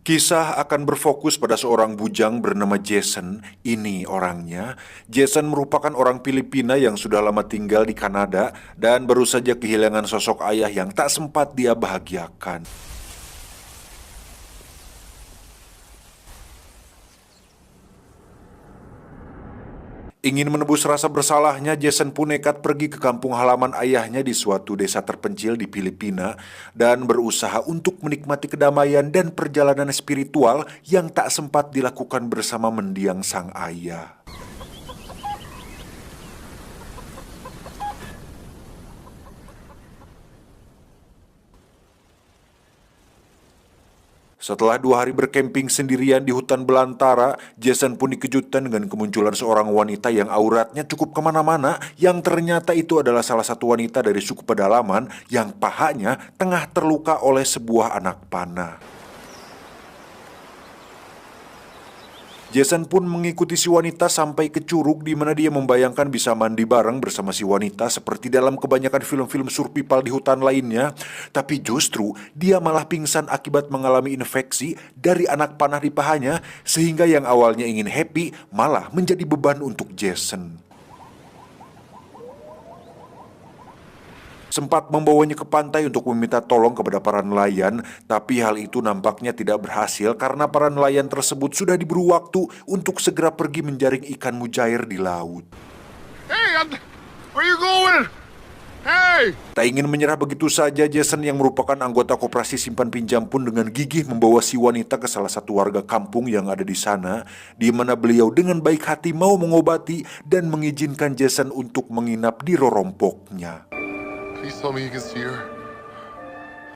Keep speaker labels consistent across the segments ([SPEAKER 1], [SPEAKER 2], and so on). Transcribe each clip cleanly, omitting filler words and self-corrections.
[SPEAKER 1] Kisah akan berfokus pada seorang bujang bernama Jason. Ini orangnya. Jason merupakan orang Filipina yang sudah lama tinggal di Kanada dan baru saja kehilangan sosok ayah yang tak sempat dia bahagiakan. Ingin menebus rasa bersalahnya, Jason pun nekat pergi ke kampung halaman ayahnya di suatu desa terpencil di Filipina dan berusaha untuk menikmati kedamaian dan perjalanan spiritual yang tak sempat dilakukan bersama mendiang sang ayah. Setelah 2 hari berkemping sendirian di hutan belantara, Jason pun dikejutkan dengan kemunculan seorang wanita yang auratnya cukup kemana-mana, yang ternyata itu adalah salah satu wanita dari suku pedalaman yang pahanya tengah terluka oleh sebuah anak panah. Jason pun mengikuti si wanita sampai ke curug di mana dia membayangkan bisa mandi bareng bersama si wanita seperti dalam kebanyakan film-film survival di hutan lainnya. Tapi justru dia malah pingsan akibat mengalami infeksi dari anak panah di pahanya, sehingga yang awalnya ingin happy malah menjadi beban untuk Jason. Sempat membawanya ke pantai untuk meminta tolong kepada para nelayan, tapi hal itu nampaknya tidak berhasil karena para nelayan tersebut sudah diburu waktu untuk segera pergi menjaring ikan mujair di laut.
[SPEAKER 2] Hey, where you going? Hey!
[SPEAKER 1] Tak ingin menyerah begitu saja, Jason yang merupakan anggota koperasi simpan pinjam pun dengan gigih membawa si wanita ke salah satu warga kampung yang ada di sana, di mana beliau dengan baik hati mau mengobati dan mengizinkan Jason untuk menginap di rorompoknya.
[SPEAKER 2] Please tell me you can see her.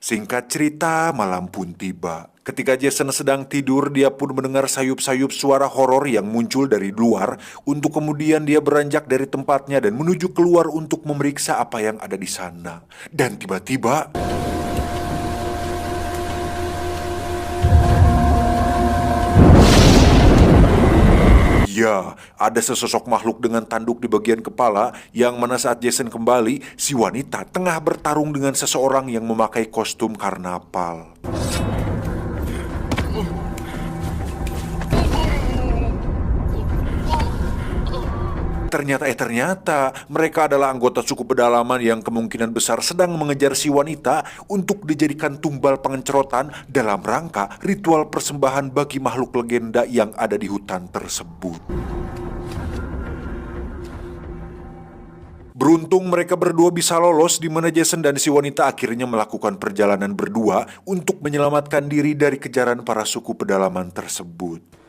[SPEAKER 1] Singkat cerita, malam pun tiba. Ketika Jason sedang tidur, dia pun mendengar sayup-sayup suara horor yang muncul dari luar. Untuk kemudian dia beranjak dari tempatnya dan menuju keluar untuk memeriksa apa yang ada di sana. Dan tiba-tiba, ya, ada sesosok makhluk dengan tanduk di bagian kepala, yang mana saat Jason kembali, si wanita tengah bertarung dengan seseorang yang memakai kostum karnaval. Ternyata mereka adalah anggota suku pedalaman yang kemungkinan besar sedang mengejar si wanita untuk dijadikan tumbal pengencerotan dalam rangka ritual persembahan bagi makhluk legenda yang ada di hutan tersebut. Beruntung mereka berdua bisa lolos, di mana Jason dan si wanita akhirnya melakukan perjalanan berdua untuk menyelamatkan diri dari kejaran para suku pedalaman tersebut.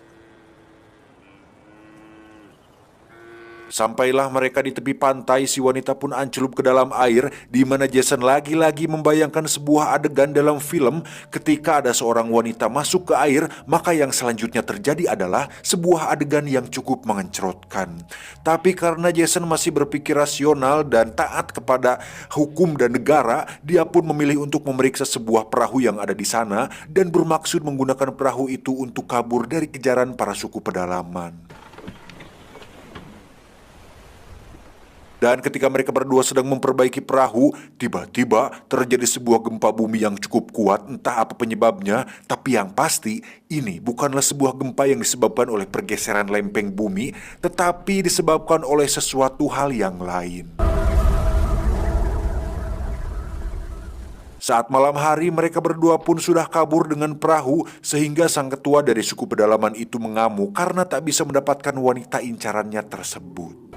[SPEAKER 1] Sampailah mereka di tepi pantai, si wanita pun ancelup ke dalam air, di mana Jason lagi-lagi membayangkan sebuah adegan dalam film ketika ada seorang wanita masuk ke air, maka yang selanjutnya terjadi adalah sebuah adegan yang cukup mengencerotkan. Tapi karena Jason masih berpikir rasional dan taat kepada hukum dan negara, dia pun memilih untuk memeriksa sebuah perahu yang ada di sana dan bermaksud menggunakan perahu itu untuk kabur dari kejaran para suku pedalaman. Dan ketika mereka berdua sedang memperbaiki perahu, tiba-tiba terjadi sebuah gempa bumi yang cukup kuat, entah apa penyebabnya, tapi yang pasti ini bukanlah sebuah gempa yang disebabkan oleh pergeseran lempeng bumi, tetapi disebabkan oleh sesuatu hal yang lain. Saat malam hari, mereka berdua pun sudah kabur dengan perahu, sehingga sang ketua dari suku pedalaman itu mengamuk karena tak bisa mendapatkan wanita incarannya tersebut.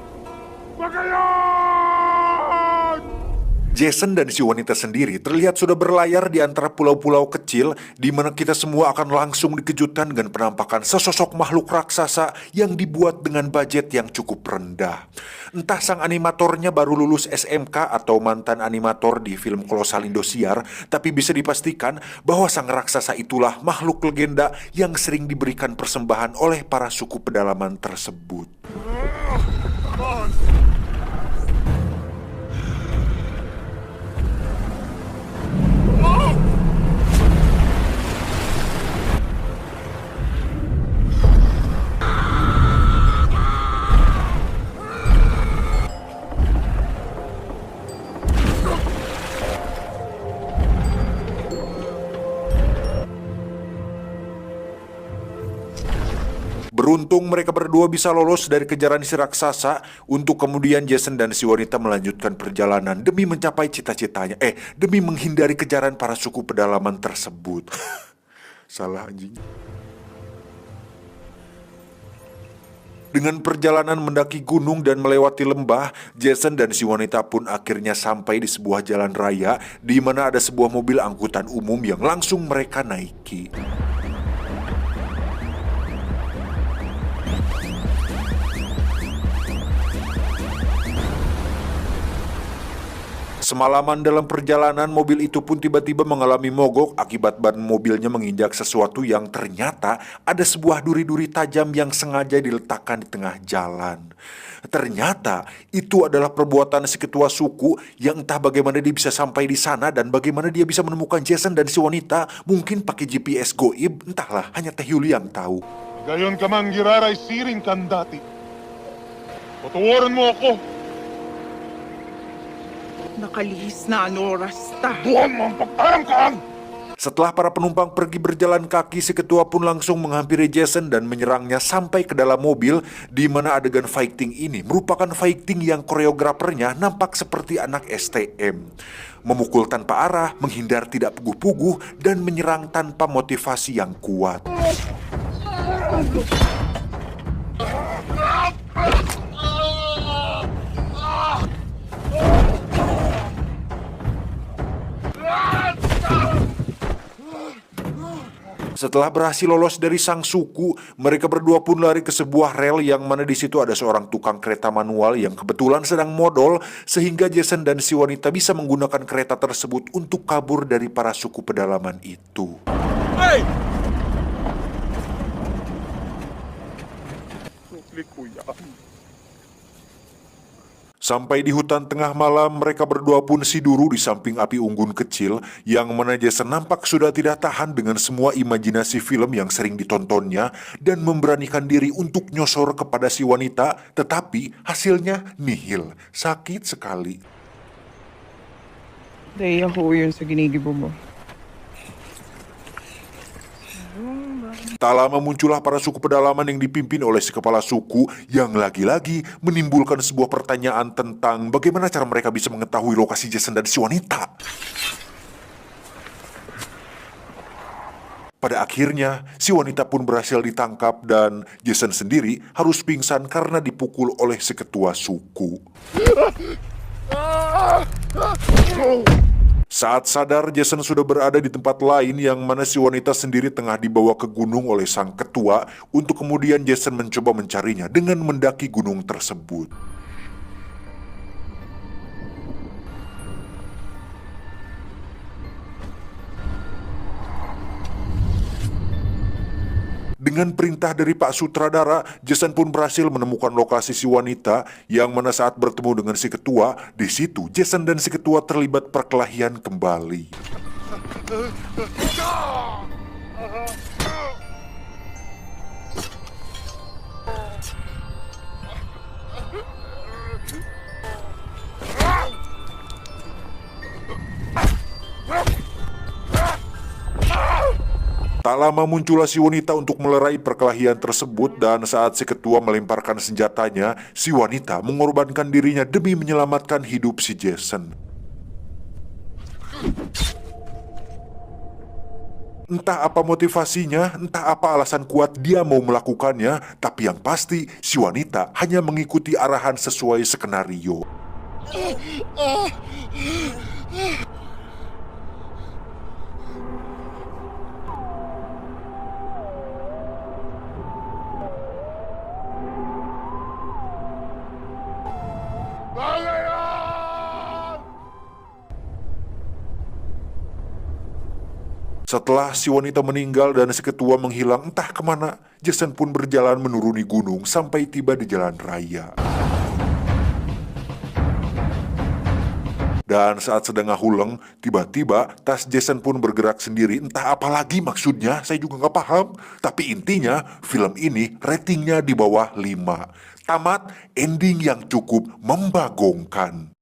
[SPEAKER 1] Jason dan si wanita sendiri terlihat sudah berlayar di antara pulau-pulau kecil, di mana kita semua akan langsung dikejutkan dengan penampakan sesosok makhluk raksasa yang dibuat dengan budget yang cukup rendah. Entah sang animatornya baru lulus SMK atau mantan animator di film kolosal Indosiar, tapi bisa dipastikan bahwa sang raksasa itulah makhluk legenda yang sering diberikan persembahan oleh para suku pedalaman tersebut. Beruntung mereka berdua bisa lolos dari kejaran si raksasa untuk kemudian Jason dan si wanita melanjutkan perjalanan demi mencapai cita-citanya. Demi menghindari kejaran para suku pedalaman tersebut. Salah anjing. Dengan perjalanan mendaki gunung dan melewati lembah, Jason dan si wanita pun akhirnya sampai di sebuah jalan raya di mana ada sebuah mobil angkutan umum yang langsung mereka naiki. Semalaman dalam perjalanan, mobil itu pun tiba-tiba mengalami mogok akibat ban mobilnya menginjak sesuatu yang ternyata ada sebuah duri-duri tajam yang sengaja diletakkan di tengah jalan. Ternyata itu adalah perbuatan si ketua suku yang entah bagaimana dia bisa sampai di sana dan bagaimana dia bisa menemukan Jason dan si wanita. Mungkin pakai GPS goib, entahlah, hanya Teh Yuli yang tahu.
[SPEAKER 2] Gayon ka mang giraray siring kan dati. Patawaran mo ako.
[SPEAKER 3] Nakalihis na ang oras ta.
[SPEAKER 2] Tuwan mo ang pagtarangkaan!
[SPEAKER 1] Setelah para penumpang pergi berjalan kaki, si ketua pun langsung menghampiri Jason dan menyerangnya sampai ke dalam mobil, di mana adegan fighting ini merupakan fighting yang koreografernya nampak seperti anak STM. Memukul tanpa arah, menghindar tidak puguh-puguh, dan menyerang tanpa motivasi yang kuat. Setelah berhasil lolos dari sang suku, mereka berdua pun lari ke sebuah rel yang mana di situ ada seorang tukang kereta manual yang kebetulan sedang modal, sehingga Jason dan si wanita bisa menggunakan kereta tersebut untuk kabur dari para suku pedalaman itu.
[SPEAKER 2] Hey!
[SPEAKER 1] Sampai di hutan tengah malam, mereka berdua pun siduru di samping api unggun kecil yang mana Jason nampak sudah tidak tahan dengan semua imajinasi film yang sering ditontonnya dan memberanikan diri untuk nyosor kepada si wanita, tetapi hasilnya nihil, sakit sekali.
[SPEAKER 3] Dahil ako yun sa ginigibo mo.
[SPEAKER 1] Tak lama muncullah para suku pedalaman yang dipimpin oleh si kepala suku yang lagi-lagi menimbulkan sebuah pertanyaan tentang bagaimana cara mereka bisa mengetahui lokasi Jason dan si wanita. Pada akhirnya, si wanita pun berhasil ditangkap dan Jason sendiri harus pingsan karena dipukul oleh si ketua suku. Saat sadar, Jason sudah berada di tempat lain yang mana si wanita sendiri tengah dibawa ke gunung oleh sang ketua untuk kemudian Jason mencoba mencarinya dengan mendaki gunung tersebut. Dengan perintah dari Pak Sutradara, Jason pun berhasil menemukan lokasi si wanita yang mana saat bertemu dengan si ketua, di situ Jason dan si ketua terlibat perkelahian kembali. Tak lama muncullah si wanita untuk melerai perkelahian tersebut dan saat si ketua melemparkan senjatanya, si wanita mengorbankan dirinya demi menyelamatkan hidup si Jason. Entah apa motivasinya, entah apa alasan kuat dia mau melakukannya, tapi yang pasti si wanita hanya mengikuti arahan sesuai skenario. Setelah si wanita meninggal dan si ketua menghilang entah kemana, Jason pun berjalan menuruni gunung sampai tiba di jalan raya. Dan saat sedang ngahuleng, tiba-tiba tas Jason pun bergerak sendiri. Entah apa lagi maksudnya, saya juga nggak paham. Tapi intinya, film ini ratingnya di bawah 5. Tamat, ending yang cukup membagongkan.